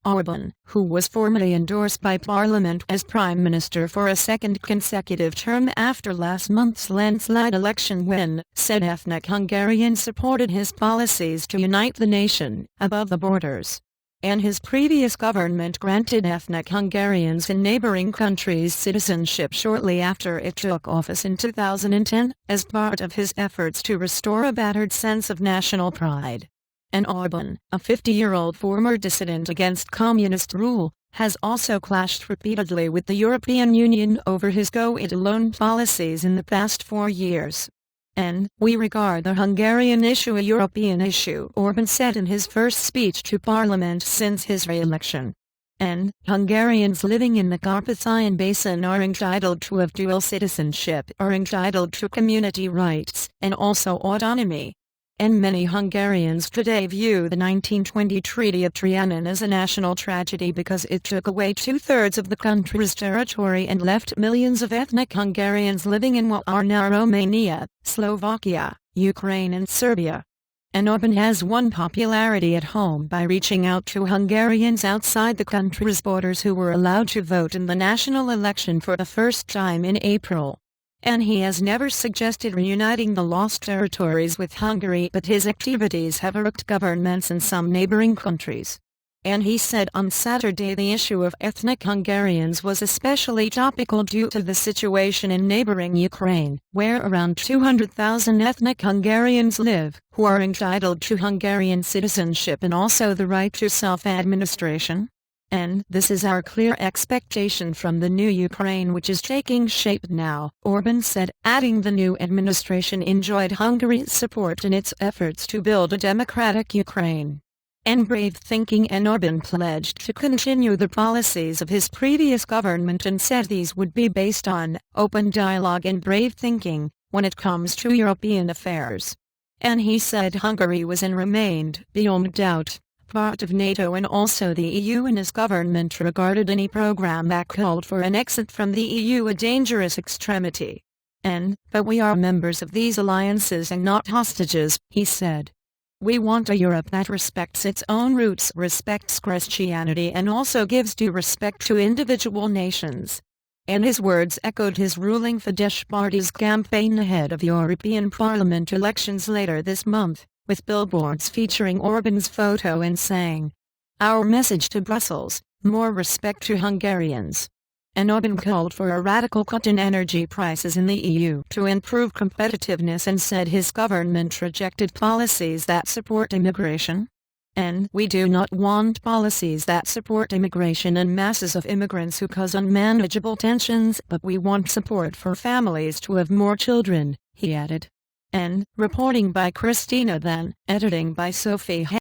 Orban, who was formally endorsed by Parliament as Prime Minister for a second consecutive term after last month's landslide election win, said ethnic Hungarians supported his policies to unite the nation above the borders. And his previous government granted ethnic Hungarians in neighboring countries citizenship shortly after it took office in 2010, as part of his efforts to restore a battered sense of national pride. And Orban, a 50-year-old former dissident against communist rule, has also clashed repeatedly with the European Union over his go-it-alone policies in the past 4 years. And we regard the Hungarian issue a European issue, Orban said in his first speech to Parliament since his re-election. And Hungarians living in the Carpathian basin are entitled to have dual citizenship, are entitled to community rights, and also autonomy. And many Hungarians today view the 1920 Treaty of Trianon as a national tragedy because it took away 2/3 of the country's territory and left millions of ethnic Hungarians living in what are now Romania, Slovakia, Ukraine and Serbia. And Orban has won popularity at home by reaching out to Hungarians outside the country's borders who were allowed to vote in the national election for the first time in April. And he has never suggested reuniting the lost territories with Hungary, but his activities have irked governments in some neighboring countries. And he said on Saturday the issue of ethnic Hungarians was especially topical due to the situation in neighboring Ukraine, where around 200,000 ethnic Hungarians live, who are entitled to Hungarian citizenship and also the right to self-administration. And this is our clear expectation from the new Ukraine which is taking shape now, Orban said, adding the new administration enjoyed Hungary's support in its efforts to build a democratic Ukraine. And brave thinking, and Orban pledged to continue the policies of his previous government and said these would be based on open dialogue and brave thinking when it comes to European affairs. And he said Hungary was and remained, beyond doubt, part of NATO and also the EU, and his government regarded any program that called for an exit from the EU a dangerous extremity. But we are members of these alliances and not hostages, he said. We want a Europe that respects its own roots, respects Christianity and also gives due respect to individual nations. And his words echoed his ruling Fidesz party's campaign ahead of the European Parliament elections later this month, with billboards featuring Orban's photo and saying, "Our message to Brussels, more respect to Hungarians." And Orban called for a radical cut in energy prices in the EU to improve competitiveness and said his government rejected policies that support immigration. And we do not want policies that support immigration and masses of immigrants who cause unmanageable tensions, but we want support for families to have more children, he added. And reporting by Christina Then, editing by Sophie.